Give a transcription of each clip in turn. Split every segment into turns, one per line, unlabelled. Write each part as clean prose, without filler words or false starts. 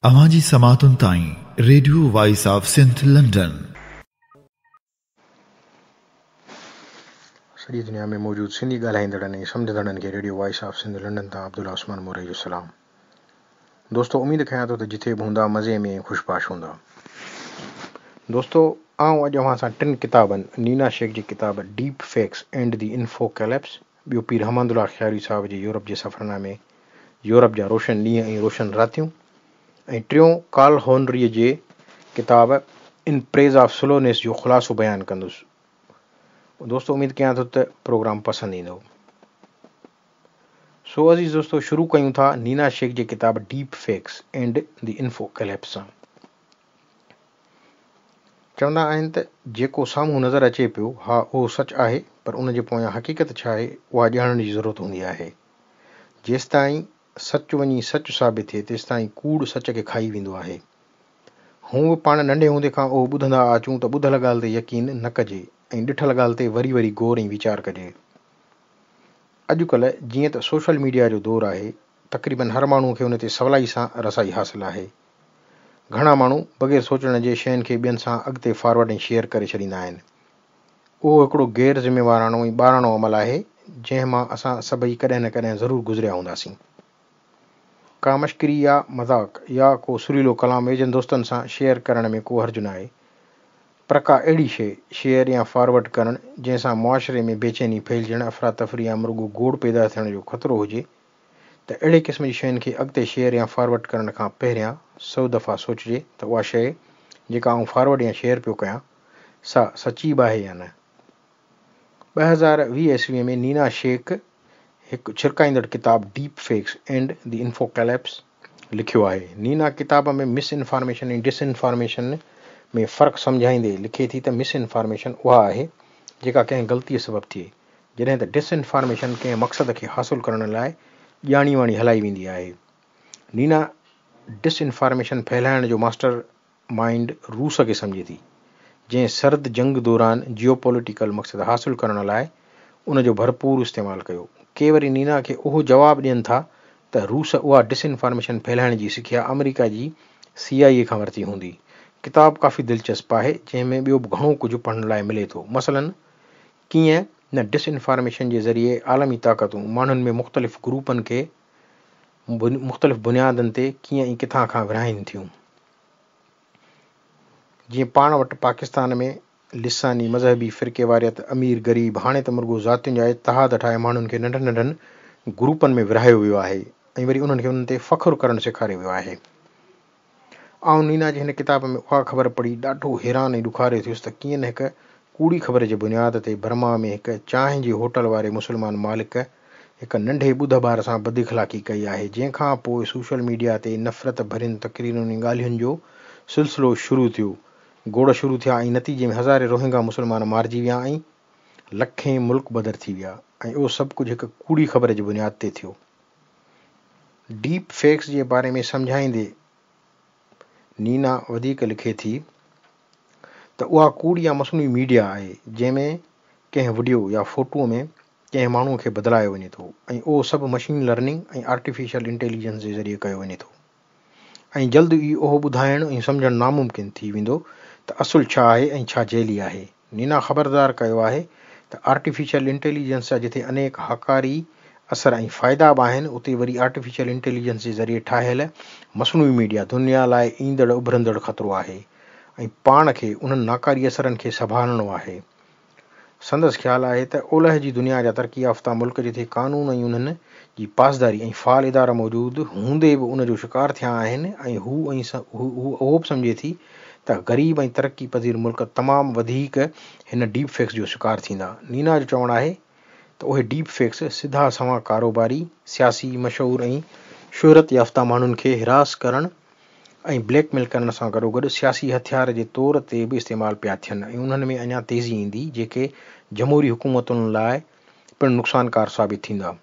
अवाजी समातुन ताईं radio voice of Sindh London.
सॼी दुनिया में मौजूद सिंधी ॻाल्हाईंदड़नि ऐं सम्झंदड़नि खे radio voice of Sindh London तां अब्दुल्ला उस्मान मोरई जो सलाम। दोस्तों, उम्मीद कयां थो त जिथे बि हूंदा मज़े में ऐं ख़ुशबाश हूंदा। दोस्तों, आउं अॼु अव्हां सां 3 किताबनि नीना शेख जी किताब deepfakes and the infocalypse, ॿियो पीर रहमतुल्लाह ख़ियारी साहब जे यूरोप जे सफ़रनामे यूरोप जा रोशन ॾींहं ऐं रोशन रातियूं, ऐं टियों कार्ल होनरीअ जे किताब इन प्रेज़ ऑफ स्लोनेस जो ख़ुलासो बयानु कंदुसि। दोस्तों, उम्मीद कयां थो त प्रोग्राम पसंदि ईंदो। सो अज़ीज़ दोस्तों, शुरू कयूं था नीना शेख जी किताब deepfakes and the infocalypse सां। चवंदा आहिनि त जेको साम्हूं नज़र अचे पियो, हा उहो सच आहे, पर उन जे पोयां हक़ीक़त छा आहे उहा ॼाणण जी ज़रूरत हूंदी आहे। जेसिताईं सच वञी सच साबित थिए तेसिताईं कूड़ सच खे खाई वेंदो आहे। हूअं बि पाण नंढे हूंदे खां उहो ॿुधंदा अचूं त ॿुधल ॻाल्हि ते यकीन न कजे ऐं ॾिठल ॻाल्हि ते वरी वरी गौर ऐं वीचार कजे। अॼुकल्ह जीअं त सोशल मीडिया जो दौरु आहे, तक़रीबन हर माण्हूअ खे उन ते सवलाई सां रसाई हासिलु आहे। घणा माण्हू बग़ैर सोचण जे शयुनि खे ॿियनि सां अॻिते फॉरवर्ड ऐं शेयर करे छॾींदा आहिनि। उहो हिकिड़ो गैर ज़िम्मेवाराणो ऐं ॿाराणो अमल आहे जंहिं मां असां सभई कॾहिं न कॾहिं ज़रूरु गुज़रिया हूंदासीं। का मश्करी या मज़ाक या को सुरीलो कलाम वेझनि दोस्तनि सां शेयर करण में को हर्ज न आहे, पर का अहिड़ी शइ शेयर या फॉरवर्ड करणु जंहिंसां मुआशरे में बेचैनी फैलिजणु, अफ़रा तफ़री या मृगो गोड़ पैदा थियण जो ख़तरो हुजे, त अहिड़े क़िस्म जी शयुनि खे अॻिते शेयर या फॉरवर्ड करण खां पहिरियां 100 दफ़ा सोचिजे त उहा शइ जेका आउं फॉरवर्ड या शेयर पियो कयां सा सची बि आहे या न। 2020 ईस्वीअ में नीना शेख हिकु छिरकाईंदड़ किताब deepfakes and the infocalypse लिखियो आहे। नीना किताब में मिस इन्फॉर्मेशन ऐं डिसइन्फॉर्मेशन में फ़र्क़ु सम्झाईंदे लिखे थी त मिस इन्फॉर्मेशन उहा आहे जेका कंहिं ग़लतीअ सबबु थिए, जॾहिं त डिसइन्फॉर्मेशन कंहिं मक़सद खे हासिलु करण लाइ ॼाणी वाणी हलाई वेंदी आहे। नीना डिसइन्फॉर्मेशन फैलाइण जो मास्टर माइंड रूस खे सम्झे थी, जंहिं सर्द जंग दौरान जियोपॉलिटिकल मक़सद हासिलु करण लाइ उन जो भरपूर इस्तेमालु कयो। के वरी नीना खे उहो जवाबु ॾियनि था त रूस उहा डिसइन्फॉर्मेशन फैलाइण जी सिखिया अमेरिका जी CIA खां वरिती हूंदी। किताब काफ़ी दिलचस्प आहे, जंहिंमें ॿियो बि घणो कुझु पढ़ण लाइ मिले थो। मसलन, कीअं न डिसइन्फॉर्मेशन जे ज़रिए आलमी ताक़तूं माण्हुनि में मुख़्तलिफ़ ग्रुपनि खे मुख़्तलिफ़ बुनियादनि ते कीअं ऐं किथां खां विरहाइनि थियूं। जीअं पाण वटि पाकिस्तान में लिसानी मज़हबी फ़िरके वारियत, अमीर गरीब, हाणे त मुर्गो ज़ातियुनि जा इतिहाद ठाहे माण्हुनि खे नंढनि नंढनि ग्रुपनि में विरहायो वियो आहे ऐं वरी उन्हनि खे उन्हनि ते फ़ख़्रु करणु सेखारियो वियो आहे। आउं नीना जी हिन किताब में उहा ख़बर पढ़ी ॾाढो हैरान ऐं ॾुखारियो थियुसि त कीअं न हिकु कूड़ी ख़बर जे बुनियाद ते बर्मा में हिकु चांहि जी होटल वारे मुस्लमान मालिक हिकु नंढे ॿुध ॿार सां बदइख़लाक़ी कई आहे, जंहिंखां पोइ सोशल मीडिया ते नफ़रत भरियुनि तक़रीरुनि ऐं ॻाल्हियुनि जो सिलसिलो शुरू थियो। गोड़ शुरू थिया ऐं नतीजे में हज़ारे रोहिंगा मुस्लमान मारिजी विया ऐं लखें मुल्क बदर थी विया, ऐं उहो सभु कुझु हिकु कूड़ी ख़बर जे बुनियाद ते थियो। डीप फेक्स जे बारे में सम्झाईंदे नीना वधीक लिखे थी त उहा कूड़ या मसनूई मीडिया आहे जंहिंमें कंहिं वीडियो या फ़ोटूअ में कंहिं माण्हूअ खे बदिलायो वञे थो, ऐं उहो सभु मशीन लर्निंग ऐं आर्टिफिशियल इंटेलिजेंस जे ज़रिए कयो वञे थो, ऐं जल्द ई उहो ॿुधाइणु ऐं सम्झणु नामुमकिन थी वेंदो त असुलु छा आहे ऐं छा जेली आहे। नीना ख़बरदार कयो आहे त आर्टिफिशियल इंटेलिजेंस जा जिथे अनेक हकारी असर ऐं फ़ाइदा बि आहिनि, उते वरी आर्टिफिशियल इंटेलिजेंस जे ज़रिए ठाहियल मसनूई मीडिया दुनिया लाइ ईंदड़ उभरंदड़ ख़तरो आहे ऐं पाण खे उन्हनि नाकारी असरनि खे संभालणो आहे। संदसि ख़्यालु आहे त ओलह जी दुनिया जा तरक़ी याफ़्ता मुल्क जिथे कानून ऐं उन्हनि जी पासदारी ऐं फ़ाल इदारा मौजूदु हूंदे बि उन जो शिकार थिया आहिनि, ऐं उहो बि सम्झे थी त ग़रीब ऐं तरक़ी पज़ीर मुल्क तमामु वधीक हिन डीप फेक्स जो शिकार थींदा। नीना जो चवणु आहे त उहे डीप फेक्स सिधा सवां कारोबारी, सियासी, मशहूर ऐं शोहरत याफ़्ता माण्हुनि खे हिरास करणु ऐं ब्लैकमेल करण सां गॾोगॾु सियासी हथियार जे तौर ते बि इस्तेमालु पिया थियनि, ऐं उन्हनि में अञा तेज़ी ईंदी जेके जमहूरी हुकूमतुनि लाइ पिणु नुक़सानकार साबित थींदा।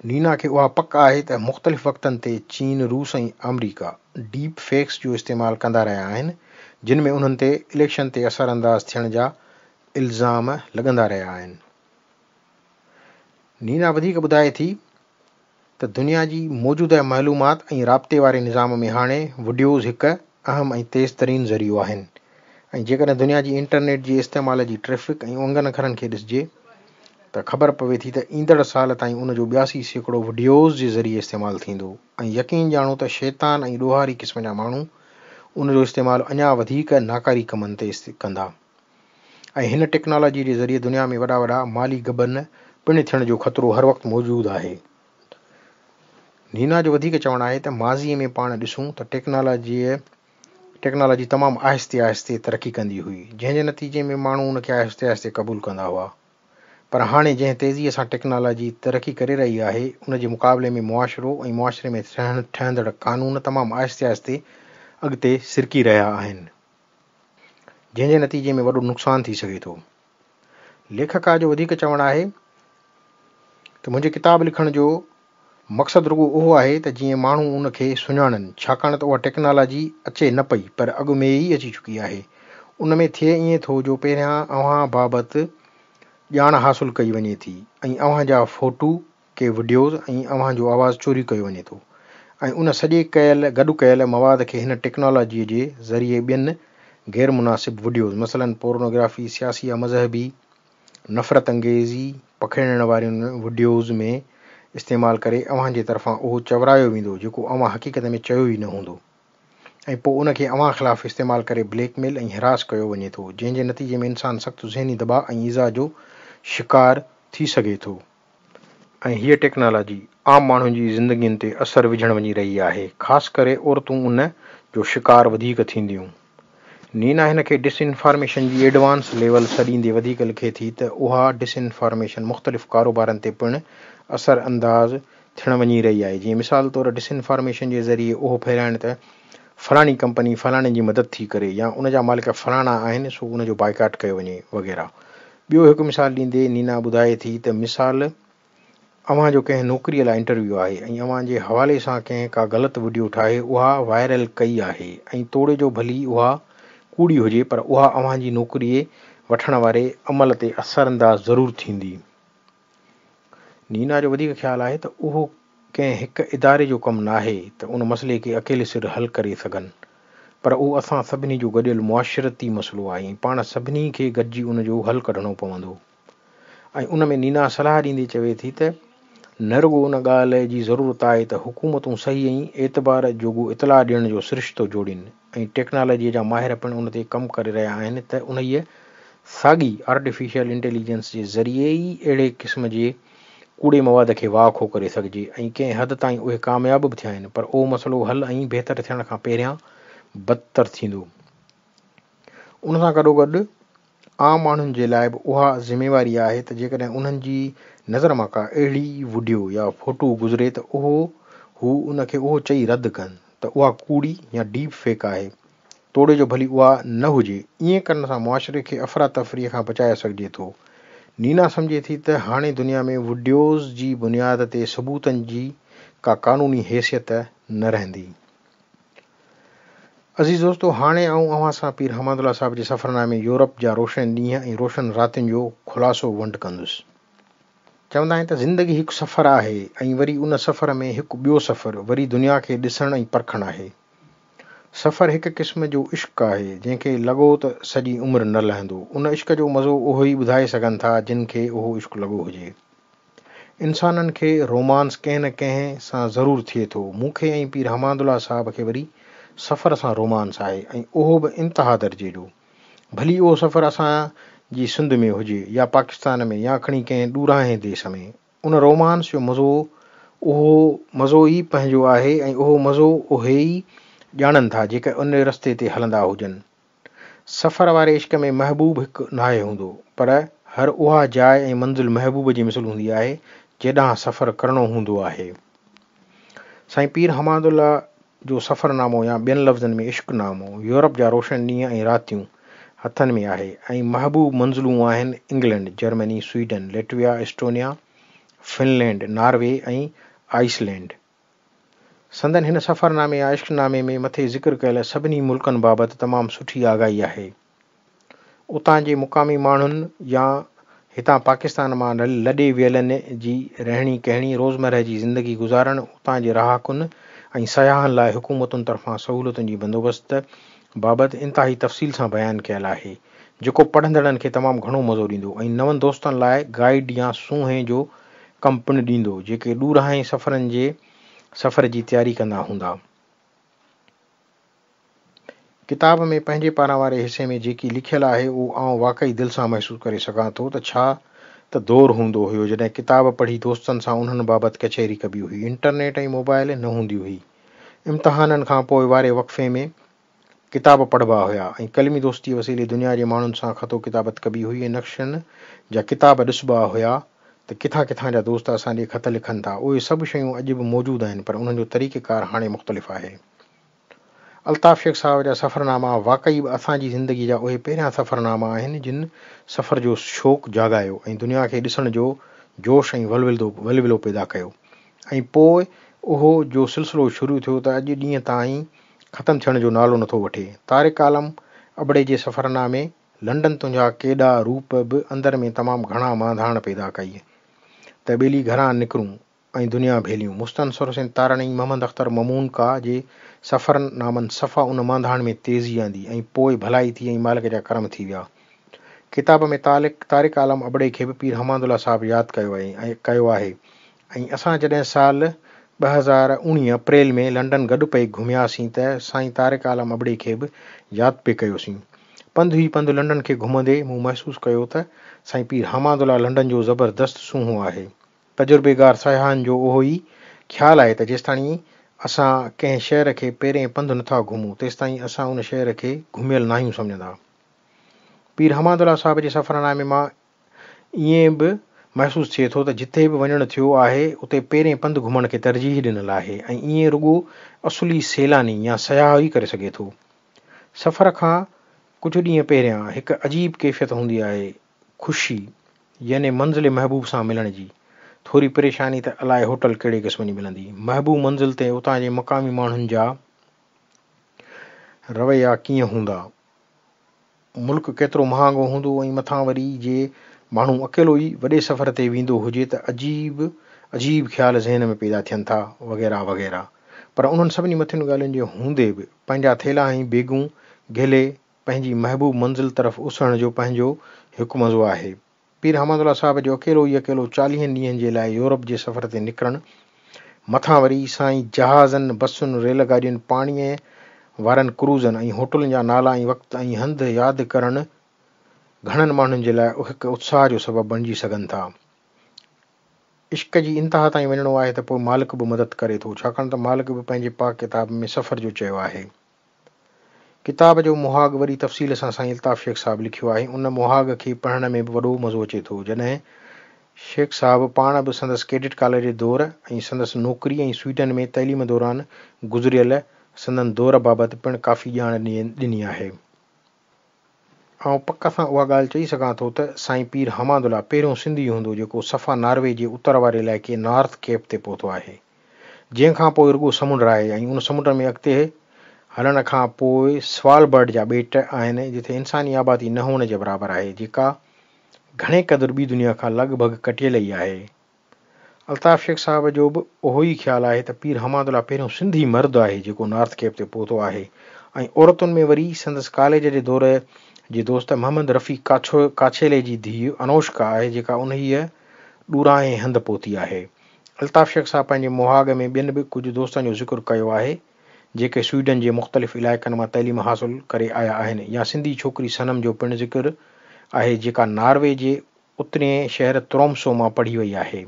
नीना खे उहा पक आहे त मुख़्तलिफ़ वक़्तनि ते चीन, रूस ऐं अमरीका डीप फेक्स जो इस्तेमालु कंदा रहिया आहिनि, जिन में उन्हनि ते इलेक्शन ते असरअंदाज़ थियण जा इल्ज़ाम लॻंदा रहिया आहिनि। नीना वधीक ॿुधाए थी त त दुनिया जी मौजूदा मालूमात ऐं राब्ते वारे निज़ाम में हाणे वीडियोज़ हिकु अहम ऐं तेज़ तरीन ज़रियो आहिनि। ऐं जेकॾहिं दुनिया जी इंटरनेट जी इस्तेमाल जी ट्रैफ़िक ऐं उंगन अखरनि खे ॾिसिजे त ख़बर पवे थी त ईंदड़ साल ताईं उन जो 82% वीडियोज़ जे ज़रिए इस्तेमालु थींदो ऐं यकीन ॼाणो त शैतान ऐं ॾोहारी क़िस्म जा माण्हू उन जो इस्तेमालु अञा वधीक नाकारी कमनि ते कंदा ऐं हिन टेक्नोलॉजी जे ज़रिए दुनिया में वॾा वॾा माली गबन पिणु थियण जो ख़तरो हर वक़्तु मौजूदु आहे। नीना जो वधीक चवणु आहे त माज़ीअ में पाण ॾिसूं त टेक्नोलॉजी तमामु आहिस्ते आहिस्ते तरक़ी कंदी हुई, जंहिंजे नतीजे में माण्हू उनखे आहिस्ते आहिस्ते क़बूलु कंदा हुआ। पर हाणे जंहिं तेज़ीअ सां टेक्नोलॉजी तरक़ी करे रही आहे उन जे मुक़ाबले में मुआशिरो ऐं मुआशिरे में ठहंदड़ क़ानून तमामु आहिस्ते आहिस्ते अॻिते सिरकी रहिया आहिनि, जंहिंजे नतीजे में वॾो नुक़सानु थी सघे थो। लेखका जो वधीक चवणु आहे त मुंहिंजे किताब लिखण जो मक़सदु रुॻो उहो आहे त जीअं माण्हू उनखे सुञाणनि, छाकाणि त उहा टेक्नोलॉजी अचे न पई पर अॻु में ई अची चुकी आहे। उन में थिए ईअं थो जो पहिरियां अव्हां बाबति ॼाण हासिलु कई वञे थी ऐं अव्हां जा फ़ोटू के वीडियोज़ ऐं अव्हां जो आवाज़ु चोरी कयो वञे थो ऐं उन सॼे गॾु कयल मवाद खे हिन टेक्नोलॉजीअ जे ज़रिए ॿियनि गैर मुनासिब वीडियोज़ मसलन पोर्नोग्राफी, सियासी या मज़हबी, नफ़रत अंगेज़ी पखिड़ण वारियुनि वीडियोज़ में इस्तेमालु करे अव्हां जे तरफ़ां उहो चवरायो वेंदो जेको अव्हां हक़ीक़त में चयो ई न हूंदो ऐं पोइ उनखे अव्हां ख़िलाफ़ु इस्तेमालु करे ब्लैकमेल ऐं हिरास कयो वञे थो, जंहिंजे नतीजे में इंसानु सख़्तु ज़हनी दबाव ऐं ईज़ा जो शिकार थी सघे थो। ऐं हीअ टेक्नोलॉजी आम माण्हुनि जी ज़िंदगियुनि ते असरु विझण वञी रही आहे, ख़ासि करे औरतूं उन जो शिकार वधीक थींदियूं। नीना हिन खे डिसइंफॉर्मेशन जी एडवांस लेवल सॾींदे वधीक लिखे थी त उहा डिसइंफॉर्मेशन मुख़्तलिफ़ कारोबारनि ते पिणु असर अंदाज़ थियण वञी रही आहे। जीअं मिसाल तौरु डिसइंफॉर्मेशन जे ज़रिए उहो फैलाइण त फलाणी कंपनी फलाणे जी मदद थी करे या उन जा मालिक फलाणा आहिनि सो उन जो बाइकाट कयो वञे वग़ैरह। ॿियो हिकु मिसाल ॾींदे नीना ॿुधाए थी त मिसाल अव्हां जो कंहिं नौकरीअ लाइ इंटरव्यू आहे ऐं अव्हां जे हवाले सां कंहिं का ग़लति वीडियो ठाहे उहा वायरल कई आहे ऐं तोड़े जो भली उहा कूड़ी हुजे पर उहा अव्हां जी नौकरीअ वठण वारे अमल ते असरअंदाज़ ज़रूरु थींदी। नीना जो वधीक ख़्यालु आहे त उहो कंहिं हिकु इदारे जो कमु नाहे त उन मसइले खे अकेले सिर हल करे सघनि, पर उहो असां सभिनी जो गॾियल मुआशिरती मसइलो आहे ऐं पाण सभिनी खे गॾिजी उन जो हल कढणो पवंदो। ऐं उन में नीना सलाह ॾींदी चवे थी त न रुॻो उन ॻाल्हि जी ज़रूरत आहे त हुकूमतूं सही ऐं एतबार जोॻो इतलाह ॾियण जो सिरिश्तो जोड़ीनि ऐं टेक्नोलॉजीअ जा माहिर पिणु उन ते कमु करे रहिया आहिनि त उन साॻी आर्टिफिशियल इंटेलिजेंस जे ज़रिए ई अहिड़े क़िस्म जे कूड़े मवाद खे वाखो करे सघिजे ऐं कंहिं हद ताईं उहे कामयाब बि थिया आहिनि, पर उहो मसइलो हल ऐं बहितर थियण खां पहिरियां बदतर थींदो। उन सां गॾोगॾु आम माण्हुनि जे लाइ बि उहा ज़िमेवारी आहे त जेकॾहिं उन्हनि जी नज़र मां का अहिड़ी वीडियो या फ़ोटो गुज़रे त हू उनखे उहो चई रद्द कनि त उहा कूड़ी या डीप फेक आहे, तोड़े जो भली उहा न हुजे। ईअं करण सां मुआशिरे खे अफ़रा तफ़रीअ खां बचाए सघिजे थो। नीना सम्झे थी त हाणे दुनिया में वीडियोज़ जी बुनियाद ते सबूतनि जी का क़ानूनी हैसियत न रहंदी। अज़ीज़ दोस्तो, हाणे आऊं अव्हां सां पीर हमादुल्ला साहिब जे सफ़रनामे यूरोप जा रोशन ॾींहं ऐं रोशन रातियुनि जो ख़ुलासो वंड कंदुसि। चवंदा आहिनि त ज़िंदगी हिकु सफ़र आहे ऐं वरी उन सफ़र में हिकु ॿियो सफ़र वरी दुनिया खे ॾिसण ऐं परखणु आहे। सफ़र हिकु क़िस्म जो इश्क़ आहे जंहिंखे लॻो त सॼी उमिरि न लहंदो। उन इश्क़ जो मज़ो उहो ई ॿुधाए सघनि था जिन खे उहो इश्क़ लॻो हुजे। इंसाननि खे रोमांस कंहिं न कंहिं सां ज़रूरु थिए थो। मूंखे ऐं पीर हमादुल्ला साहिब खे वरी सफ़र सां रोमांस आहे ऐं उहो बि इंतिहा दर्जे जो, भली उहो सफ़र असांजी सिंध में हुजे या पाकिस्तान में या खणी कंहिं ॾूरांहें देश में। उन रोमांस जो मज़ो ई पंहिंजो आहे ऐं उहो मज़ो उहे ई ॼाणनि था जेके उन रस्ते ते हलंदा हुजनि। सफ़र वारे इश्क़ में महबूब हिकु नाहे हूंदो, पर हर उहा जाइ ऐं मंज़िल महबूब जी मिसल हूंदी आहे जेॾांहुं सफ़र करिणो हूंदो आहे। साईं पीर हमादुल्ला जो सफ़रनामो या ॿियनि लफ़्ज़नि में इश्क़नामो यूरोप जा रोशन ॾींहं ऐं रातियूं हथनि में आहे ऐं महबूब मंज़िलूं आहिनि England, Germany, Sweden, Latvia, Estonia, Finland, Norway ऐं आइसलैंड। संदन हिन सफ़रनामे या इश्क़नामे में मथे ज़िक्र कयल सभिनी मुल्कनि बाबति तमामु सुठी आगाही आहे। उतां जे मुक़ामी माण्हुनि या हितां पाकिस्तान मां लॾे वियलनि जी रहणी कहणी, रोज़मरह जी ज़िंदगी गुज़ारण, उतां जे रहाकुन ऐं सयाहनि लाइ हुकूमतुनि तरफ़ां सहूलियतुनि जी बंदोबस्त बाबति इंतिहाई तफ़सील सां बयानु कयल आहे, जेको पढ़ंदड़नि खे तमामु घणो मज़ो ॾींदो ऐं नवनि दोस्तनि लाइ गाइड या सूंहें जो कमु पिणु ॾींदो, जेके ॾूरांहें सफ़र जी तयारी कंदा हूंदा। किताब में पंहिंजे पारां वारे हिसे में जेकी लिखियलु आहे उहो आउं वाक़ई दिलि सां महसूसु करे सघां थो त छा त दौर हूंदो हुयो जॾहिं किताब पढ़ी दोस्तनि सां उन्हनि बाबति कचहरी कबी हुई। इंटरनेट ऐं मोबाइल न हूंदी हुई। इम्तिहाननि खां पोइ वारे वक़फ़े में किताब पढ़िबा हुआ ऐं कलमी दोस्ती वसीले दुनिया जे माण्हुनि सां ख़तो किताबत कबी हुई ऐं नक्शनि जा किताब ॾिसबा हुआ त किथां किथां जा दोस्त असांजे ख़त लिखनि था। उहे सभु शयूं अॼु बि मौजूदु आहिनि, पर उन्हनि जो तरीक़ेकार हाणे मुख़्तलिफ़ आहे। अल्ताफ़ शेख साहब जा सफ़रनामा वाक़ई बि असांजी ज़िंदगी जा उहे पहिरियां सफ़रनामा आहिनि जिन सफ़र जो शौक़ु जाॻायो ऐं दुनिया खे ॾिसण जो जोश ऐं वलविलो पैदा कयो, ऐं पोइ उहो जो सिलसिलो शुरू थियो त अॼु ॾींहं ताईं ख़तमु थियण जो नालो नथो वठे। तारिक आलम अबड़े जे सफ़रनामे लंडन तुंहिंजा केॾा रूप बि अंदर में तमामु घणा मांधाण पैदा कई त ॿेली घरां निकिरूं ऐं दुनिया भेलियूं। मुस्तनसर हुसैन तारणी मोहम्मद अख्तर ममून का जे सफ़रनामनि सफ़ा उन मांधाण में तेज़ी आंदी ऐं पोइ भलाई थी ऐं मालिक जा करम थी विया। किताब में तारिक आलम अबड़े खे बि पीर हमादुल्ला साहिबु यादि कयो आहे ऐं असां जॾहिं साल 2019 अप्रैल में लंडन गॾु पई घुमियासीं त साईं तारिक आलम अबड़े खे बि यादि पे कयोसीं। पंधु ई पंधु लंडन खे घुमंदे मूं महसूसु कयो त साईं पीर हमादुल्ला लंडन जो ज़बरदस्त सूंहों आहे। तजुर्बेगार सयाहनि जो उहो ई ख़्यालु आहे त जेसिताईं असां कंहिं शहर खे पहिरें पंधु नथा घुमूं तेसिताईं असां उन शहर खे घुमियल नाहियूं सम्झंदा। पीर हमादुल्ला साहिब जे सफ़रनामे मां ईअं बि महसूसु थिए थो त जिथे बि वञणु थियो आहे उते पहिरें पंधु घुमण खे तरजीह ॾिनल आहे ऐं ईअं रुॻो असुली सैलानी या सयाह ई करे सघे थो। सफ़र खां कुझु ॾींहं पहिरियां हिकु अजीब कैफ़ियत हूंदी आहे, ख़ुशी यानी मंज़िल महबूब सां मिलण जी। थोरी परेशानी त अलाए होटल कहिड़े क़िस्म जी मिलंदी। महबूब मंज़िल ते उतां जे मक़ामी माण्हुनि जा रवैया कीअं हूंदा, मुल्क केतिरो महांगो हूंदो ऐं मथां वरी जे माण्हू अकेलो ई वॾे सफ़र ते वेंदो हुजे त अजीब ख़्याल ज़हन में पैदा थियनि था वग़ैरह वग़ैरह। पर उन्हनि सभिनी मथियुनि ॻाल्हियुनि जे हूंदे बि पंहिंजा थेला ऐं बैगूं घेले पंहिंजी महबूब मंज़िल तरफ़ उसण जो पंहिंजो हिकु मज़ो आहे। पीर हमादुल्ला साहिब जो अकेलो 40 ॾींहंनि जे लाइ यूरोप जे सफ़र ते निकिरणु, मथां वरी साईं जहाज़नि, बसुनि, रेलगाॾियुनि, पाणीअ वारनि क्रूज़नि ऐं होटलुनि जा नाला ऐं वक़्तु ऐं हंधि यादि करणु घणनि माण्हुनि जे लाइ हिकु उत्साह जो सबबु बणिजी सघनि था। इश्क जी इंतिहा ताईं वञिणो आहे त पोइ मालिक बि मदद करे थो, छाकाणि त मालिक बि पंहिंजे पाक किताब में सफ़र जो चयो आहे। किताब जो मुहाग वरी तफ़सील सां साईं अल्ताफ़ शेख साहिबु लिखियो आहे। उन मुहाग खे पढ़ण में बि वॾो मज़ो अचे थो। जॾहिं शेख साहिबु पाण बि संदसि कैडेट कॉलेज जे दौर ऐं संदसि नौकरी ऐं स्वीडन में तइलीम दौरान गुज़रियल संदनि दौर बाबति पिणु काफ़ी ॼाण ॾिनी आहे। ऐं पक सां उहा ॻाल्हि चई सघां थो त साईं पीर हमादुल्ला पहिरियों सिंधी हूंदो जेको सफ़ा नॉर्वे जे उत्तर वारे इलाइक़े नॉर्थ केप ते पहुतो आहे, जंहिंखां पोइ रुॻो समुंड आहे ऐं उन समुंड में अॻिते हलण खां पोइ स्वालबर्ड जा ॿेट आहिनि जिथे इंसानी आबादी न हुअण जे बराबरि आहे, जेका घणे क़दुरु ॿी दुनिया खां लॻभॻि कटियल ई आहे। अल्ताफ़ शेख साहिब जो बि उहो ई ख़्यालु आहे त पीर हमादुल्ला पहिरियों सिंधी मर्द आहे जेको नॉर्थ केप ते पहुतो आहे, ऐं औरतुनि में वरी संदसि कॉलेज जे दौर जी दोस्त मोहम्मद रफ़ी काछेले जी धीउ अनोशका आहे, जेका उन ई ॾूरांहें हंधि पहुती आहे। अल्ताफ़ शेख साहिब पंहिंजे मुहाग में ॿियनि बि कुझु दोस्तनि जो ज़िक्र कयो आहे जेके स्वीडन जे मुख़्तलिफ़ इलाइक़नि मां तइलीम हासिलु करे आया आहिनि, या सिंधी छोकिरी सनम जो पिणु ज़िक्र आहे जेका नॉर्वे जे उतरे शहर त्रोम्सो मां पढ़ी वई आहे।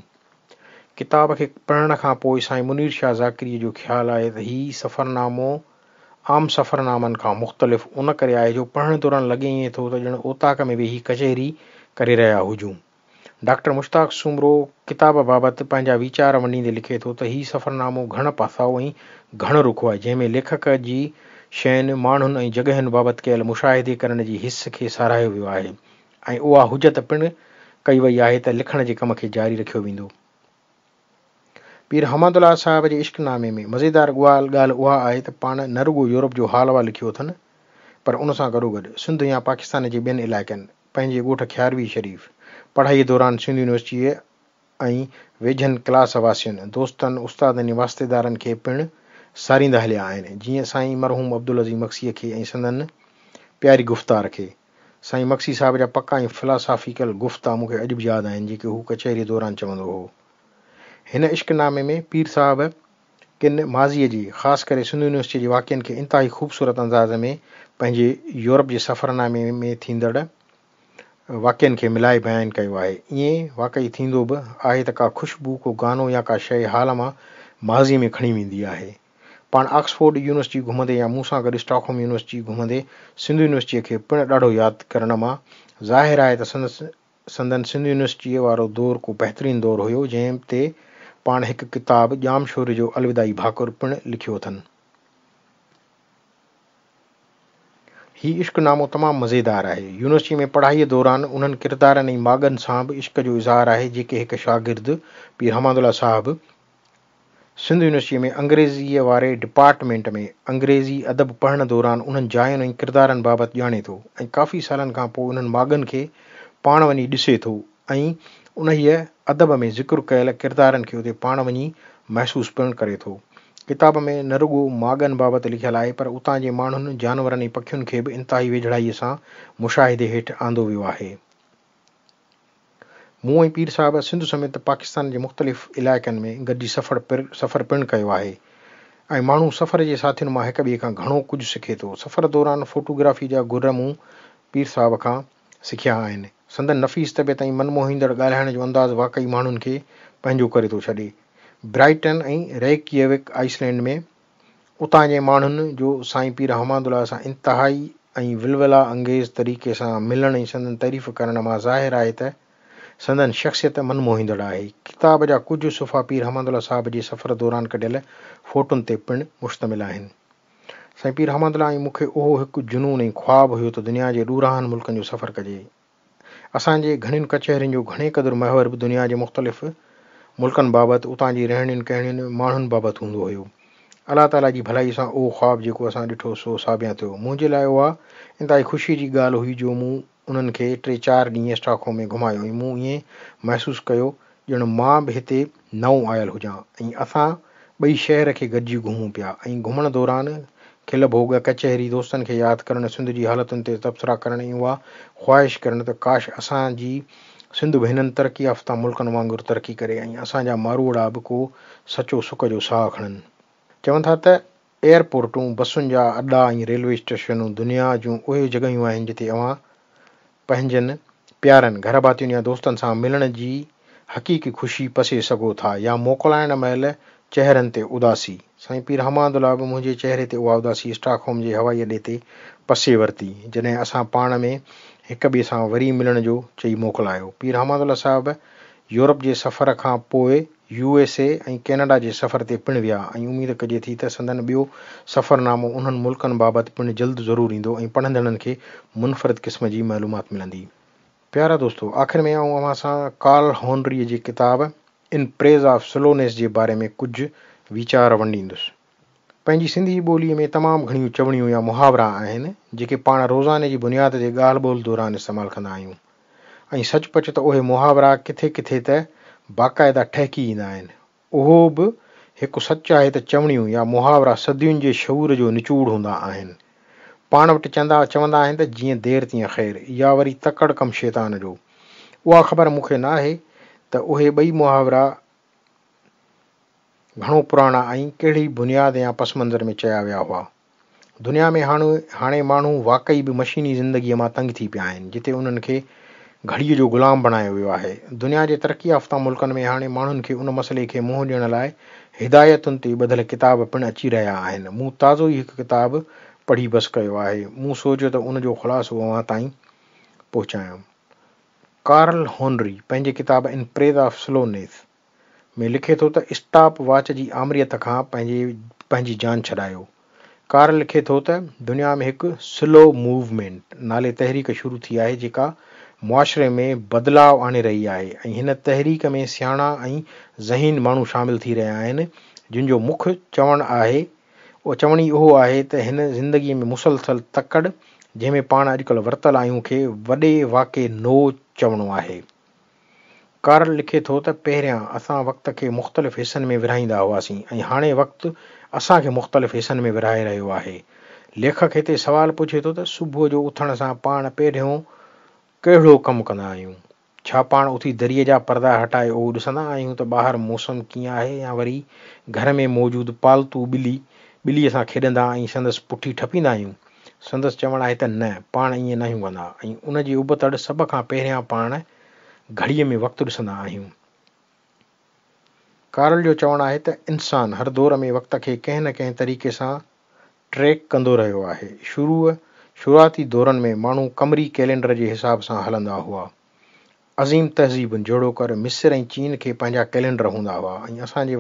किताब खे पढ़ण खां पोइ साईं मुनीर शाह ज़ाकिरीअ जो ख़्यालु आहे त हीउ सफ़रनामो आम सफ़रनामनि खां मुख़्तलिफ़ उन करे आहे जो पढ़ण दौरान लॻे ईअं थो त ॼण ओताक में वेही कचहरी करे रहिया हुजूं। डॉक्टर मुश्ताक सुमरो किताब बाबति पंहिंजा वीचार वंडींदे लिखे थो त हीउ सफ़रनामो घण पासाऊ ऐं घण रुखो आहे, जंहिंमें लेखक जी शयुनि, माण्हुनि ऐं जॻहियुनि बाबति कयल मुशाहिदे करण जी हिस खे साराहियो वियो आहे ऐं उहा हुजत पिणु कई वई आहे त लिखण जे कम खे जारी रखियो वेंदो। पीर हमादुल्ला साहिब जे इश्कनामे में मज़ेदार ॻाल्हि उहा आहे त पाण न रुॻो यूरोप जो हाल अहिवालु लिखियो अथनि, पर उन सां गॾोगॾु सिंध या पाकिस्तान जे ॿियनि इलाइक़नि, पंहिंजे ॻोठ ख्यारवी शरीफ़, पढ़ाईअ दौरान सिंध यूनिवर्सिटीअ ऐं वेझनि क्लास वासियुनि दोस्तनि उस्तादनि ऐं वास्तेदारनि खे पिणु सारींदा हलिया आहिनि, जीअं साईं मरहूम अब्दुल अज़ीज़ मक्सीअ खे ऐं संदनि प्यारी गुफ़्तार खे। साईं मक्सी साहिब जा पका ऐं फिलासॉफिकल गुफ़्ता मूंखे अॼु बि यादि आहिनि, जेके हू कचहरीअ दौरान चवंदो हो। हिन इश्कनामे में पीर साहिब किन माज़ीअ जी ख़ासि करे सिंध यूनिवर्सिटी जे वाक़िअनि खे इंतिहाई ख़ूबसूरत अंदाज़ में पंहिंजे यूरोप जे सफ़रनामे में थींदड़ वाक़िअनि खे मिलाए बयानु कयो आहे। ईअं वाक़ई थींदो बि आहे त का ख़ुशबू, को गानो या का शइ हाल मां माज़ीअ में खणी वेंदी आहे। पाण ऑक्सफोर्ड यूनिवर्सिटी घुमंदे या मूं सां गॾु स्टॉकहोम यूनिवर्सिटी घुमंदे सिंध यूनिवर्सिटीअ खे पिणु ॾाढो यादि करण मां ज़ाहिर आहे त संदन सिंध यूनिवर्सिटीअ वारो दौरु को बहितरीनु दौरु हुयो, जंहिं ते पाण हिकु किताबु जामशोर जो अलविदाई भाकुर पिणु लिखियो अथनि। हीउ इश्कनामो तमामु मज़ेदार आहे। यूनिवर्सिटी में पढ़ाईअ दौरान उन्हनि किरदारनि ऐं माॻनि सां बि इश्क जो इज़हार आहे, जेके हिकु शागिर्दु पीर हमादुल्ला साहिबु सिंध यूनिवर्सिटीअ में अंग्रेज़ीअ वारे डिपार्टमेंट में अंग्रेज़ी अदब पढ़ण दौरान उन्हनि जायुनि ऐं किरदारनि बाबति ॼाणे थो ऐं काफ़ी सालनि खां पोइ उन्हनि माॻनि खे पाण वञी ॾिसे थो ऐं उन्हीअ अदब में ज़िक्र कयल किरदारनि खे उते पाण वञी महसूसु पिणु करे थो। किताब में न रुॻो माॻनि बाबति लिखियलु आहे, पर उतां जे माण्हुनि, जानवरनि ऐं पखियुनि खे बि इंतिहाई वेझड़ाईअ सां मुशाहिदे हेठि आंदो वियो आहे। मूं ऐं पीर साहिब सिंध समेत पाकिस्तान जे मुख़्तलिफ़ इलाइक़नि में गॾिजी सफ़र पिणु कयो आहे ऐं माण्हू सफ़र जे साथियुनि मां हिक ॿिए खां घणो कुझु सिखे थो। सफ़र दौरान फ़ोटोग्राफ़ी जा गुर मूं पीर साहिब खां सिखिया आहिनि। संदन नफ़ीस तबियत ऐं मनमोहींदड़ ॻाल्हाइण जो अंदाज़ वाक़ई माण्हुनि खे पंहिंजो करे थो छॾे। ब्राइटन ऐं रेकयविक आइसलैंड में उतां जे माण्हुनि जो साईं पीर हमादुल्ला सां इंतिहाई ऐं विलवला अंगेज़ तरीक़े सां मिलण ऐं संदन तारीफ़ करण मां ज़ाहिर आहे त संदन शख़्सियत मनमोहींदड़ आहे। किताब जा कुझु सुफ़ा पीर हमादुल्ला साहिब जे सफ़र दौरान कढियल फ़ोटुनि ते पिणु मुश्तमिल आहिनि। साईं पीर हमादुल्ला ऐं मूंखे उहो हिकु जुनून ऐं ख़्वाबु हुयो त दुनिया जे ॾूराहनि मुल्कनि जो सफ़र कजे। असांजे घणियुनि कचहरियुनि जो घणे क़दुरु महवर बि दुनिया जे मुख़्तलिफ़ मुल्कनि बाबति, उतां जी रहणियुनि कहिड़ियुनि माण्हुनि बाबति हूंदो हुयो। अलाह ताला जी भलाई सां उहो ख़्वाबु जेको असां ॾिठो सो साबिया थियो। मुंहिंजे लाइ उहा इंतिहाई ख़ुशीअ जी ॻाल्हि हुई जो मूं उन्हनि खे 3-4 ॾींहं स्टॉकहोम में घुमायो ऐं मूं ईअं महसूसु कयो ॼणु मां बि हिते नओं आयल हुजां ऐं असां ॿई शहर खे गॾिजी घुमूं पिया ऐं घुमण दौरान खिल भोग, कचहरी, दोस्तनि खे यादि करणु, सिंध जी हालतुनि ते तबसरा करणु ऐं उहा ख़्वाहिश करणु त काश असांजी सिंध बि हिननि तरक़ी याफ़्ता मुल्कनि वांगुरु तरक़ी करे ऐं असांजा मारूड़ा बि को सचो सुख जो साहु खणनि। चवनि था त एयरपोर्टूं, बसुनि जा अॾा ऐं रेलवे स्टेशनूं दुनिया जूं उहे जॻहियूं आहिनि जिते अवां पंहिंजनि प्यारनि, घर भातियुनि या दोस्तनि सां मिलण जी हक़ीक़ी ख़ुशी पसे सघो था या मोकिलाइण महिल चहिरनि ते उदासी। साईं पीर हमादुल्ला बि मुंहिंजे चहिरे ते उहा उदासी स्टॉकहोम जे हवाई अॾे ते पसे वरिती जॾहिं असां पाण में हिक ॿिए सां वरी मिलण जो चई मोकिलायो। पीर हमादुल्ला साहिब यूरोप जे सफ़र खां पोइ USA ऐं कैनेडा जे सफ़र ते पिणु विया ऐं उमेद कजे थी त संदन ॿियो सफ़रनामो उन्हनि मुल्कनि बाबति पिणु जल्द ज़रूरु ईंदो ऐं पढ़ंदड़नि खे मुनफ़रिद क़िस्म जी मालूमात मिलंदी। प्यारा दोस्तो, आख़िर में आऊं अव्हां सां कार्ल हॉनरीअ जी किताब इन प्रेज़ ऑफ स्लोनेस जे बारे में कुझु वीचार वंडींदुसि। पंहिंजी सिंधी ॿोलीअ में तमामु घणियूं चवणियूं या मुहावरा आहिनि जेके पाण रोज़ाने जी बुनियाद ते ॻाल्हि ॿोल दौरान इस्तेमालु कंदा आहियूं ऐं सचपच त उहे मुहावरा किथे किथे त बाक़ाइदा ठहिकी ईंदा आहिनि। उहो बि हिकु सच आहे त चवणियूं या मुहावरा सदियुनि जे शऊर जो निचूड़ हूंदा आहिनि। पाण वटि चवंदा आहिनि त जीअं देरि तीअं ख़ैरु, या वरी तकड़ि कमु शैतान जो। उहा ख़बर मूंखे न आहे त उहे ॿई मुहावरा घणो पुराणा ऐं कहिड़ी बुनियाद या पस मंज़र में चया विया हुआ। दुनिया में हाणे माण्हू वाक़ई बि मशीनी ज़िंदगीअ मां तंग थी पिया आहिनि, जिते उन्हनि खे घड़ीअ जो ग़ुलाम बणायो वियो आहे। दुनिया जे तरक़ी याफ़्ता मुल्कनि में हाणे माण्हुनि खे उन मसइले खे मुंहुं ॾियण लाइ हिदायतुनि ते ॿधल किताब पिणु अची रहिया आहिनि। मूं ताज़ो ई हिकु किताबु पढ़ी बसि कयो आहे। मूं सोचियो त उन जो ख़ुलासो अव्हां ताईं पहुचायां। कार्ल हॉनरी पंहिंजे किताब इन प्रेज़ ऑफ स्लोनेस में लिखे थो त स्टॉप वॉच जी आमरीअत खां पंहिंजी जान छॾायो। कार्ल लिखे थो त दुनिया में हिकु स्लो मूवमेंट नाले तहरीक शुरू थी आहे जेका मुआशिरे में बदिलाव आणे रही आहे ऐं हिन तहरीक में सियाणा ऐं ज़हीन माण्हू शामिल थी रहिया आहिनि जिन जो मुख्य चवणी उहो आहे त हिन ज़िंदगीअ में मुसलसल तकड़ि जंहिंमें पाण अॼुकल्ह वरितल आहियूं खे वॾे वाक़े नो चवणो आहे। कारल लिखे थो त पहिरियां असां वक़्त खे मुख़्तलिफ़ हिसनि में विरहाईंदा हुआसीं ऐं हाणे वक़्तु असांखे मुख़्तलिफ़ हिसनि में विरहाए रहियो आहे। लेखक हिते सवाल पुछे थो त सुबुह जो उथण सां पाण पहिरियों कहिड़ो कमु कंदा आहियूं? छा पाण उथी दरीअ जा पर्दा हटाए उहो ॾिसंदा आहियूं त ॿाहिरि मौसम कीअं आहे, या वरी घर में मौजूदु पालतू ॿिलीअ सां खेॾंदा ऐं संदसि पुठी ठपींदा आहियूं? संदसि चवणु आहे त न, पाण ईअं नहियूं कंदा ऐं उन जी उबतड़ सभ खां पहिरियां पाण घड़ीअ में वक़्तु ॾिसंदा आहियूं। कारल जो चवणु आहे त इंसान हर दौर में वक़्त खे कंहिं न कंहिं तरीक़े सां ट्रैक कंदो रहियो आहे। शुरूआती दौरनि में माण्हू कमरी कैलेंडर जे हिसाब सां हलंदा हुआ। अज़ीम तहज़ीबुनि जोड़ो कर मिस्र ऐं चीन खे पंहिंजा कैलेंडर हूंदा हुआ ऐं असांजे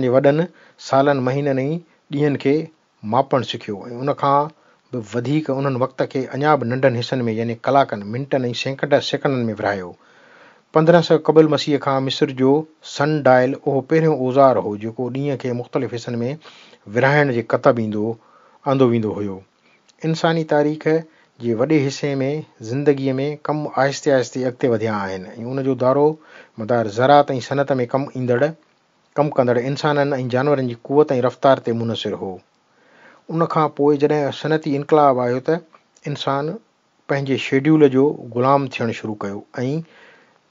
वॾनि सालनि महीननि ऐं ॾींहंनि खे मापणु सिखियो ऐं उनखां बि वधीक उन्हनि वक़्त खे अञा बि नंढनि हिसनि में यानी कलाकनि, मिंटनि ऐं सेकंडनि में विरहायो। 1500 क़बल मसीह खां मिस्र जो सन डायल उहो पहिरियों औज़ार हो जेको ॾींहं खे मुख़्तलिफ़ हिसनि में विरहाइण जे कतब आंदो वेंदो हुयो। इंसानी तारीख़ जे वॾे हिसे में ज़िंदगीअ में कमु आहिस्ते आहिस्ते अॻिते वधिया आहिनि ऐं उनजो दारो मदार ज़रात ऐं सनत में कमु कंदड़ इंसाननि ऐं जानवरनि जी क़ुवत ऐं रफ़्तार ते मुनसिर हो। उनखां पोइ जॾहिं सनती इनक़लाब आयो त इंसान पंहिंजे शेड्यूल जो ग़ुलाम थियणु शुरू कयो ऐं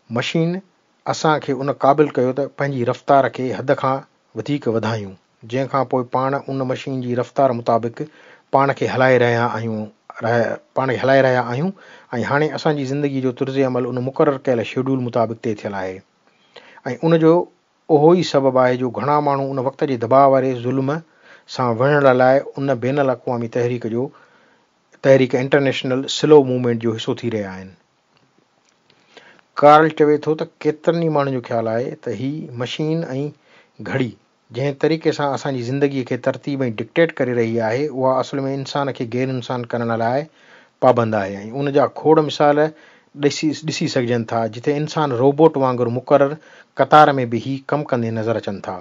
मशीन असांखे उन क़ाबिल कयो त पंहिंजी रफ़्तार खे हद खां वधीक वधायूं, जंहिंखां पोइ पाण उन मशीन जी रफ़्तार मुताबिक़ पाण खे हलाए रहिया आहियूं ऐं हाणे असांजी ज़िंदगी जो तुर्ज़ अमल उन मुक़ररु कयल शेड्यूल मुताबिक़ तइ थियल आहे ऐं उनजो उहो ई सबबु आहे जो घणा माण्हू उन वक़्त जे दबाव वारे ज़ुल्म सां विढ़ण लाइ उन बैन अल-अक़वामी तहरीक इंटरनेशनल स्लो मूवमेंट जो हिसो थी रहिया आहिनि। कारल चवे थो त केतिरनि ई माण्हुनि जो ख़्यालु आहे त ही मशीन ऐं घड़ी जंहिं तरीक़े सां असांजी ज़िंदगीअ खे तरतीब ऐं डिक्टेट करे रही आहे उहा असल में इंसान खे गैर इंसान करण लाइ पाबंद आहे ऐं उन जा खोड़ मिसाल ॾिसी सघजनि था जिथे इंसान रोबोट वांगुरु मुक़ररु क़तार में बीही कमु कंदे नज़र अचनि था।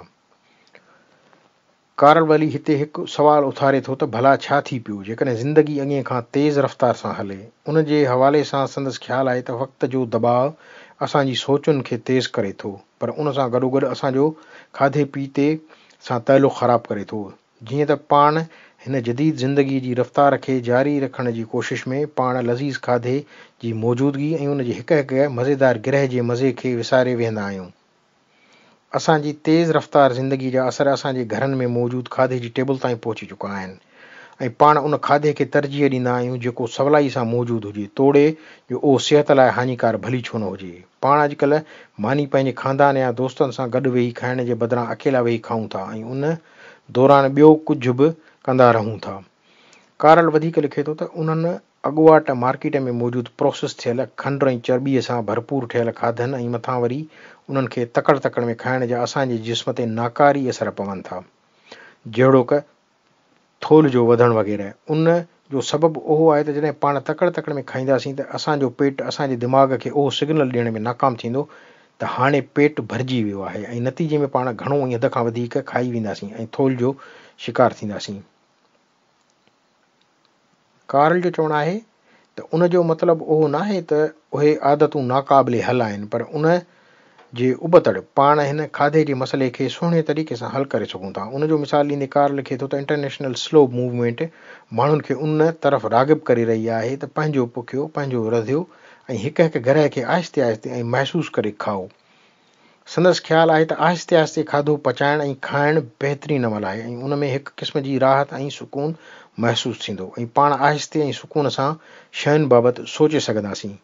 कारल वली हिते हिकु सुवाल उथारे थो त भला छा थी पियो जेकॾहिं ज़िंदगी अॻे खां तेज़ रफ़्तार सां हले। उन जे हवाले सां संदसि ख़्यालु आहे त वक़्त जो दबाव असांजी सोचुनि खे तेज़ करे थो, पर उन सां गॾोगॾु असांजो खाधे पीते सां तालुक़ु ख़राबु करे थो। जीअं त पाण हिन जदीद ज़िंदगी जी रफ़्तार खे जारी रखण जी कोशिश में पाण लज़ीज़ खाधे जी मौजूदगी ऐं उन जे हिकु मज़ेदार गिरह जे मज़े खे विसारे वेहंदा आहियूं। असांजी तेज़ रफ़्तार ज़िंदगी जा असर असांजे घरनि में मौजूदु खाधे जी टेबल ताईं पहुची चुका आहिनि ऐं पाण उन खाधे खे तरजीह ॾींदा आहियूं जेको सवलाई सां मौजूदु हुजे, तोड़े जो उहो सिहत लाइ हानिकार भली छो न हुजे। पाण अॼुकल्ह मानी पंहिंजे ख़ानदान या दोस्तनि सां गॾु वेही खाइण जे बदिरां अकेला वेही खाऊं था ऐं उन दौरान ॿियो कुझु बि कंदा रहूं था। कारल वधीक लिखे थो त उन्हनि अॻुवाट मार्केट में मौजूदु प्रोसेस थियल खंडु ऐं चर्बीअ सां भरपूर ठहियल खाधनि ऐं मथां वरी उन्हनि खे तकड़ में खाइण जा असांजे जिस्म ते नाकारी असर पवनि था, जहिड़ो क थोल जो वधणु वग़ैरह। उन जो सबबु उहो आहे त जॾहिं पाण तकड़ में खाईंदासीं त असांजो पेट असांजे दिमाग़ खे उहो सिग्नल ॾियण में नाकाम थींदो त हाणे पेट भरिजी वियो आहे ऐं नतीजे में पाण घणो ऐं हद खां वधीक खाई वेंदासीं ऐं थोल जो शिकार थींदासीं। कारल जो चवणु आहे त उन जो मतिलबु उहो न आहे त उहे आदतूं नाक़ाबिले हल आहिनि, पर उन जे उबतड़ पाण हिन खाधे जे मसइले खे सुहिणे तरीक़े सां हल करे सघूं था। उन जो मिसाल ॾींदे कारल लिखे थो त इंटरनेशनल स्लो मूवमेंट माण्हुनि खे उन तरफ़ राग़िब करे रही आहे त पंहिंजो पुखियो, पंहिंजो रधियो ऐं हिकु गिरह खे आहिस्ते आहिस्ते ऐं महसूसु करे खाओ। संदसि ख़्यालु आहे त आहिस्ते आहिस्ते खाधो पचाइण ऐं खाइणु बहितरीनु अमल आहे ऐं उन में हिकु क़िस्म जी राहत ऐं सुकून महसूसु थींदो ऐं पाण आहिस्ते ऐं सुकून सां शयुनि बाबति सोचे सघंदासीं।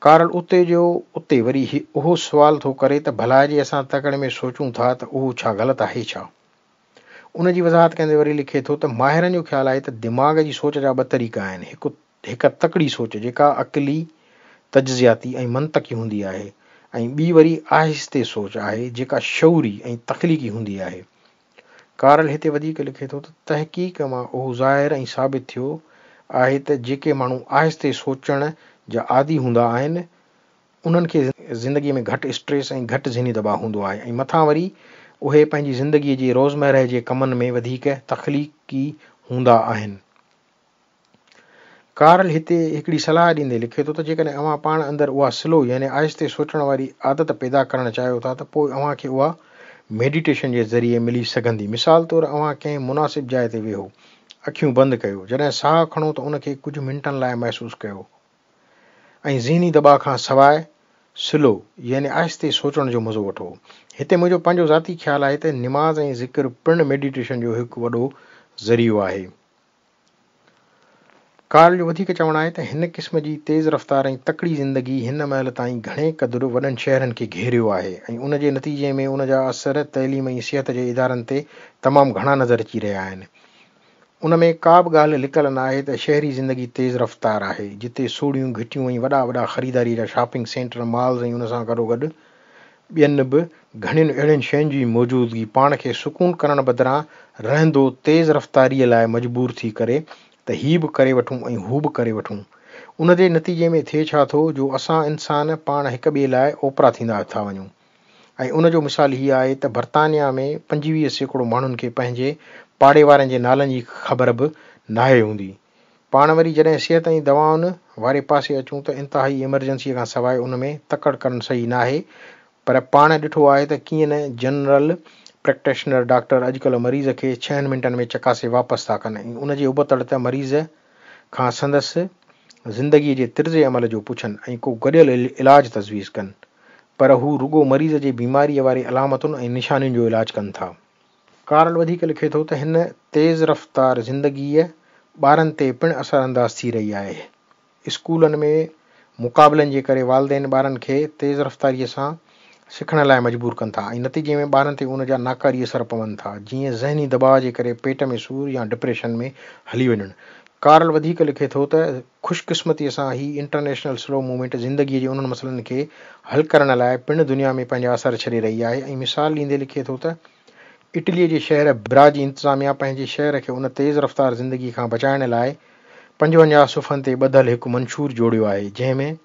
कारल उते वरी उहो सुवाल थो करे त भला जे असां तकड़ में सोचूं था त उहो छा ग़लति आहे छा? उन जी वज़ाहत कंदे वरी लिखे थो त माहिरनि जो ख़्यालु आहे त दिमाग़ जी सोच जा ॿ तरीक़ा आहिनि। हिकु तकड़ी सोच जेका अक़ली, तज्ज़ियाती ऐं मंतक़ी हूंदी आहे ऐं ॿी वरी आहिस्ते सोच आहे जेका शऊरी ऐं तख़लीक़ी हूंदी आहे। कारल हिते वधीक लिखे थो त तहक़ीक़ मां उहो ज़ाहिर ऐं साबित थियो आहे त जेके माण्हू आहिस्ते सोचण जा आदी हूंदा आहिनि उन्हनि खे ज़िंदगीअ में घटि स्ट्रेस ऐं घटि ज़हनी दबाव हूंदो आहे ऐं मथां वरी उहे पंहिंजी ज़िंदगीअ जे रोज़मर्रा जे कमनि में वधीक तख़लीक़ी हूंदा आहिनि। कार्ल हिते हिकिड़ी सलाह ॾींदे लिखे थो त जेकॾहिं अव्हां पाण अंदरि उहा स्लो यानी आहिस्ते सोचण वारी आदत पैदा करणु चाहियो था त पोइ अव्हां खे उहा मेडिटेशन जे ज़रिए मिली सघंदी। मिसाल तौरु अव्हां कंहिं मुनासिब जाइ ते वेहो, अखियूं बंदि कयो, जॾहिं साहु खणो त उनखे कुझु मिंटनि लाइ महसूसु कयो ऐं ज़हनी दॿाउ खां सवाइ स्लो यानी आहिस्ते सोचण जो मज़ो वठो। हिते मुंहिंजो पंहिंजो ज़ाती ख़्यालु आहे त निमाज़ ऐं ज़िक्र पिणु मेडिटेशन जो हिकु वॾो ज़रियो आहे। कार्ल जो वधीक चवणु आहे त हिन क़िस्म जी तेज़ रफ़्तार ऐं तकड़ी ज़िंदगी हिन महिल ताईं घणे क़दुरु वॾनि शहरनि खे घेरियो आहे ऐं उन जे नतीजे में उन जा असर तइलीम ऐं सिहत जे इदारनि ते तमामु घणा नज़र अची रहिया आहिनि। उन में का बि ॻाल्हि लिकल न आहे त शहरी ज़िंदगी तेज़ रफ़्तार आहे, जिते सोड़ियूं घिटियूं ऐं वॾा वॾा ख़रीदारी जा शॉपिंग सेंटर, मॉल्स ऐं उन सां गॾोगॾु ॿियनि बि घणियुनि अहिड़ियुनि शयुनि जी मौजूदगी पाण खे सुकून करण बदिरां रहंदो तेज़ रफ़्तारीअ लाइ मजबूर थी करे त हीअ बि करे वठूं ऐं हू बि करे वठूं। उन जे नतीजे में थिए छा थो जो असां इंसान पाण हिक ॿिए लाइ ओपरा थींदा था वञूं ऐं उन जो मिसाल हीअ आहे त बर्तानिया में 25% माण्हुनि खे पंहिंजे पाड़े वारनि जे नालनि जी ख़बर बि नाहे हूंदी। पाण वरी जॾहिं सिहत ऐं दवाउनि वारे पासे अचूं त इंतिहाई एमरजेंसीअ खां सवाइ उन में तकड़ि करणु सही न आहे, पर पाण ॾिठो आहे त कीअं न जनरल प्रैक्टिशनर डॉक्टर अॼुकल्ह मरीज़ खे 6 मिंटनि में चकासे वापसि था कनि ऐं उन जे उबतड़ त मरीज़ खां संदसि ज़िंदगीअ जे तिर्ज़े अमल जो पुछनि ऐं को गॾियल इलाजु तजवीज़ कनि, पर हू रुॻो मरीज़ जे बीमारीअ वारी अलामतुनि ऐं निशानियुनि जो इलाजु कनि था। कार्ल वधीक लिखे थो त हिन तेज़ रफ़्तार ज़िंदगीअ ॿारनि ते पिणु असरअंदाज़ थी रही आहे। स्कूलनि में मुक़ाबलनि जे करे वालिदैन ॿारनि खे तेज़ रफ़्तारीअ सां सिखण लाइ मजबूर कनि था ऐं नतीजे में ॿारनि ते उन जा नाकारी असर पवनि था, जीअं ज़हनी दॿाउ जे करे पेट में सूर या डिप्रेशन में हली वञणु। कार्ल वधीक लिखे थो त ख़ुशकिस्मतीअ सां ही इंटरनेशनल स्लो मूवमेंट ज़िंदगीअ जे उन्हनि मसइलनि खे हल करण लाइ पिणु दुनिया में पंहिंजा असर छॾे रही आहे ऐं मिसाल ॾींदे लिखे थो त इटलीअ जे शहर ब्रा जी इंतिज़ामिया पंहिंजे शहर खे उन तेज़ रफ़्तार ज़िंदगी खां बचाइण लाइ 55 सुफ़नि ते ॿधल हिकु मंशूर जोड़ियो आहे, जंहिंमें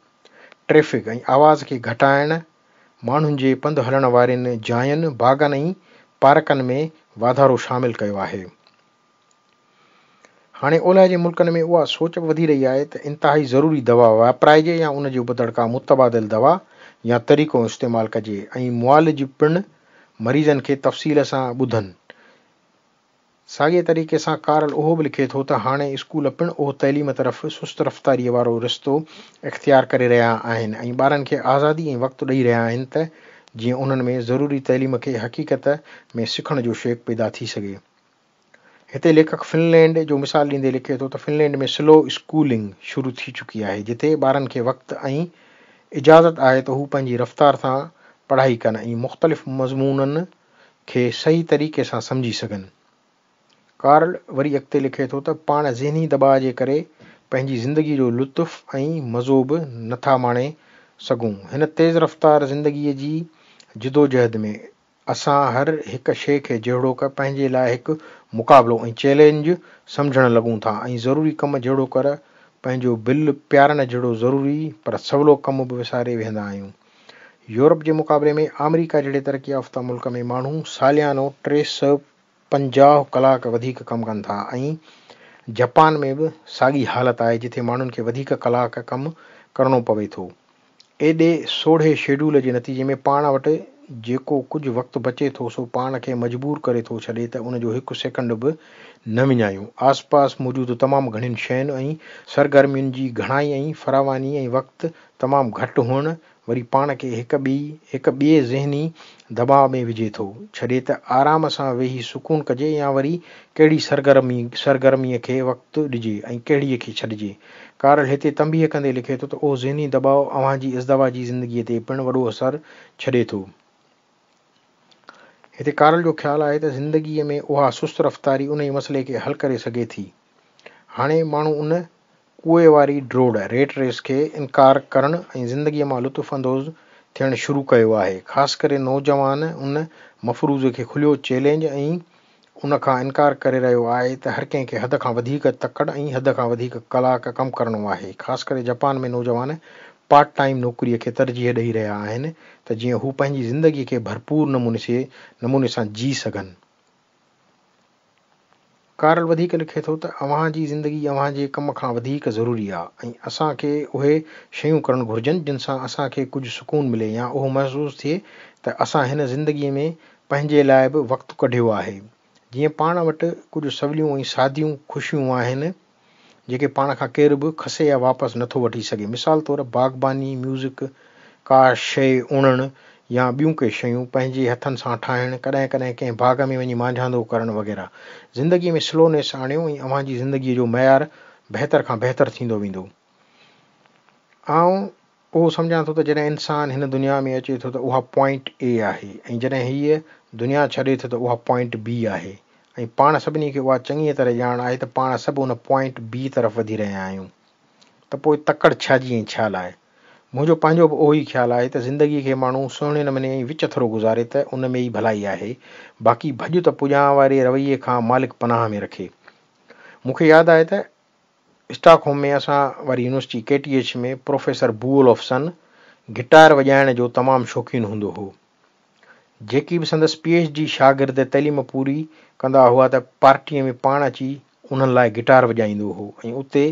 ट्रैफ़िक ऐं आवाज़ खे घटाइण, माण्हुनि जे पंधु हलण वारनि जायुनि, बाग़नि ऐं पार्कनि में वाधारो शामिल कयो आहे। हाणे ओलह जे मुल्कनि में उहा सोच वधी रही आहे त इंतिहाई ज़रूरी दवा वापराइजे या उन जे उबतड़ का मुतबादिल दवा या तरीक़ो इस्तेमालु कजे ऐं मुआलिज पिणु मरीज़नि खे तफ़सील सां ॿुधनि। साॻिए तरीक़े सां कार्ल उहो बि लिखे थो त हाणे स्कूल पिणु उहो तइलीम तरफ़ सुस्त रफ़्तारीअ वारो रिश्तो इख़्तियार करे रहिया आहिनि ऐं ॿारनि खे आज़ादी ऐं वक़्तु ॾेई रहिया आहिनि त जीअं उन्हनि में ज़रूरी तइलीम खे हक़ीक़त में सिखण जो शौक़ु पैदा थी सघे। हिते लेखक फिनलैंड जो मिसाल ॾींदे लिखे थो त फिनलैंड में स्लो स्कूलिंग शुरू थी चुकी आहे, जिते ॿारनि खे वक़्तु ऐं इजाज़त आहे त हू पंहिंजी रफ़्तार सां पढ़ाई कनि ऐं मुख़्तलिफ़ मज़मूननि खे सही तरीक़े सां सम्झी सघनि। कार्ल वरी अॻिते लिखे थो त पाण ज़हनी दॿाउ जे करे पंहिंजी ज़िंदगी जो लुत्फ़ ऐं मज़ो बि नथा माणे सघूं। हिन तेज़ रफ़्तार ज़िंदगीअ जी जिदोजहद में असां हर हिक शइ खे जहिड़ोक पंहिंजे लाइ हिकु मुक़ाबिलो ऐं चैलेंज सम्झणु लॻूं था ऐं ज़रूरी कमु जहिड़ो कर पंहिंजो बिल प्यारण जहिड़ो ज़रूरी पर सवलो कमु बि विसारे वेहंदा आहियूं। यूरोप जे मुक़ाबले में अमेरिका जहिड़े तरक़ी याफ़्ता मुल्क में माण्हू सालियानो 350 कलाक वधीक कमु कनि था ऐं जापान में बि साॻी हालत आहे, जिथे माण्हुनि खे वधीक कलाक कमु करणो पवे थो। एॾे सोढ़े शेड्यूल जे नतीजे में पाण वटि जेको कुझु वक़्तु बचे थो सो पाण खे मजबूर करे थो छॾे त उन जो हिकु सेकंड बि न विञायूं। आसपास मौजूदु तमामु घणियुनि शयुनि ऐं सरगर्मियुनि जी घणाई ऐं फरावानी ऐं वक़्तु तमामु घटि हुअणु वरी पाण खे हिक ॿिए ज़हनी दॿाउ में विझे थो, छॾे त आराम सां वेही सुकून कजे या वरी कहिड़ी सरगर्मीअ खे वक़्तु ॾिजे ऐं कहिड़ीअ खे छॾिजे। कार्ल हिते तंबीह कंदे लिखे थो त उहो ज़हनी दॿाउ अव्हां जी इज़दवा जी ज़िंदगीअ ते पिणु वॾो असरु छॾे थो। हिते कार्ल जो ख़्यालु आहे त ज़िंदगीअ में उहा सुस्त रफ़्तारी उन ई मसइले खे हल करे सघे थी। हाणे माण्हू उन कुए वारी ड्रोड़ रेट रेस खे इनकार करणु ऐं ज़िंदगीअ मां लुत्फ़ अंदोज़ थियणु शुरू कयो आहे। ख़ासि करे नौजवान उन मफ़रूज़ खे खुलियो चैलेंज ऐं उन खां इनकार करे रहियो आहे त हर कंहिंखे हद खां वधीक तकड़ि ऐं हद खां वधीक कलाक कमु करणो आहे। ख़ासि करे जापान में नौजवान पार्ट टाइम नौकरीअ खे तरजीह ॾेई रहिया आहिनि त जीअं हू पंहिंजी ज़िंदगीअ खे भरपूर नमूने सां जी सघनि। कारल वधीक लिखे थो त अव्हां जी ज़िंदगी अव्हां जे कम खां वधीक ज़रूरी आहे ऐं असांखे उहे शयूं करणु घुरिजनि जिन सां असांखे कुझु सुकून मिले या उहो महसूसु थिए त असां हिन ज़िंदगीअ में पंहिंजे लाइ बि वक़्तु कढियो आहे। जीअं पाण वटि कुझु सवलियूं ऐं सादियूं ख़ुशियूं आहिनि जेके पाण खां केर बि खसे या वापसि नथो वठी सघे। मिसाल तौरु बाग़बानी, म्यूज़िक, का शइ उणणु या ॿियूं के शयूं पंहिंजे हथनि सां ठाहिणु, कॾहिं कॾहिं कंहिं बाग़ में वञी मांझांदो करणु वग़ैरह। ज़िंदगीअ में स्लोनेस आणियो ऐं अव्हां जी ज़िंदगीअ जो मयारु बहितर खां बहितर थींदो वेंदो। आउं उहो सम्झां थो त जॾहिं इंसानु हिन दुनिया में अचे थो त उहा पॉइंट ए आहे ऐं जॾहिं हीअ दुनिया छॾे थो त उहा पॉइंट बी आहे ऐं पाण सभिनी खे उहा चङी तरह ॼाण आहे त पाण सभु उन पॉइंट बी तरफ़ वधी रहिया आहियूं। त पोइ तकड़ि छाजी ऐं छा लाइ? मुंहिंजो पंहिंजो बि उहो ई ख़्यालु आहे त ज़िंदगीअ खे माण्हू सुहिणे नमूने विच थोरो गुज़ारे त उन में ई भलाई आहे। बाक़ी भॼ त पुॼां वारे रवैये खां मालिक पनाह में रखे। मूंखे यादि आहे त स्टॉकहोम में असां वारी यूनिवर्सिटी KTH में प्रोफेसर बुअलॉफसन गिटार वॼाइण जो तमामु शौक़ीन हूंदो हो। जेकी बि संदसि PhD शागिर्द तइलीम पूरी कंदा हुआ त पार्टीअ में पाण अची उन्हनि लाइ गिटार वॼाईंदो हो ऐं उते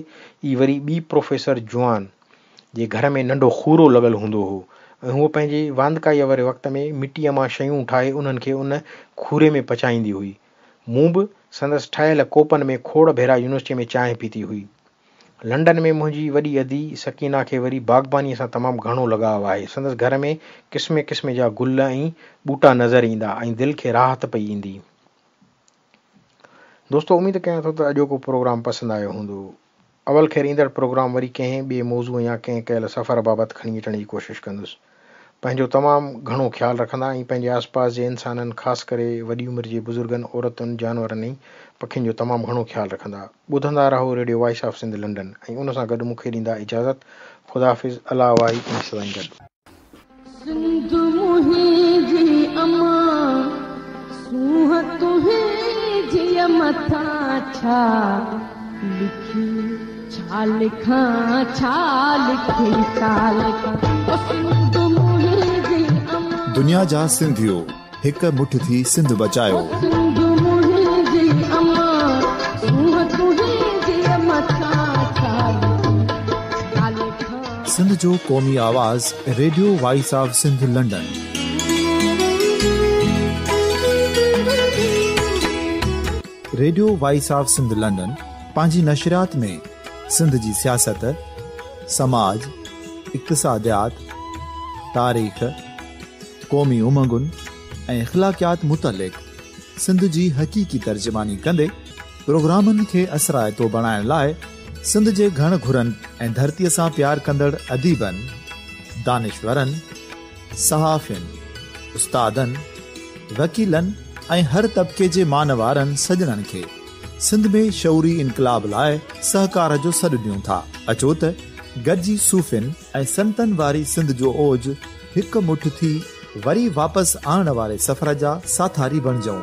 ई वरी ॿी प्रोफेसर जुआन जे घर में नंढो खूरो लॻल हूंदो हो ऐं हूअ पंहिंजे वांदकाईअ वारे वक़्त में मिटीअ मां शयूं ठाहे उन्हनि खे उन खूरे में पचाईंदी हुई। मूं बि संदसि ठहियल कोपनि में खोड़ भेरा यूनिवर्सिटीअ में चांहि पीती हुई। लंडन में मुंहिंजी वॾी अदी सकीना खे वरी बाग़बानीअ सां तमामु घणो लॻाव आहे। संदसि घर में क़िस्म क़िस्म जा गुल ऐं ॿूटा नज़र ईंदा ऐं दिलि खे राहत पई ईंदी। दोस्तो, उमेद कयां थो त अॼोको प्रोग्राम पसंदि आयो हूंदो। अवल ख़ैर ईंदड़ प्रोग्राम वरी कंहिं ॿिए मौज़ूअ या कंहिं कयल सफ़र बाबति खणी अचण जी कोशिशि कंदुसि। पंहिंजो तमामु घणो ख़्यालु रखंदा ऐं पंहिंजे आसपास जे इंसाननि, ख़ासि करे वॾी उमिरि जे बुज़ुर्गनि, औरतुनि, जानवरनि ऐं पखियुनि जो तमामु घणो ख़्यालु रखंदा। ॿुधंदा रहो radio voice of Sindh London ऐं उन सां गॾु मूंखे ॾींदा इजाज़त। ख़ुदा हाफ़िज़। अल्लाह वाही ऐं सदाईं गॾु।
दुनिया जा सिंधियो हिक मुठ थी सिंध बचायो। सिंध जो क़ौमी आवाज़ radio voice of Sindh London. Radio voice of Sindh London पंहिंजी नशरियात में सिंध जी सियासत, समाज, इक़्तिसादियात, तारीख़, क़ौमी उमंगुनि ऐं अख़लाक़ियात मुतलिक़ सिंध जी हक़ीक़ी तर्जुमानी कंदे प्रोग्रामनि खे असराइतो बणाइण लाइ सिंध जे घण घुरनि ऐं धरतीअ सां प्यार कंदड़ अदीबनि, दानिश्वरनि, सहाफ़ियुनि, उस्तादनि, वकीलनि ऐं हर तबिके जे मानवारनि सजणनि खे सिंध में शऊरी इनकलाब लाइ सहकार जो सॾु ॾियूं था। अचो त गॾिजी सूफ़ियुनि ऐं संतनि वारी सिंध जो ओज हिकु मुठ थी वरी वापसि आणण वारे सफ़र जा साथारी बणिजऊं।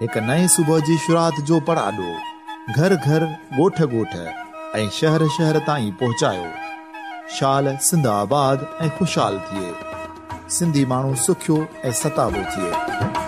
हिकु नए सुबुह जी शुरूआत जो पड़ाॾो घर घर, ॻोठ ॻोठ ऐं शहर शहर ताईं पहुचायो। शाल सिंध आबाद ऐं ख़ुशहाल थिए। सिंधी माण्हू सुखियो ऐं सताबो थिए।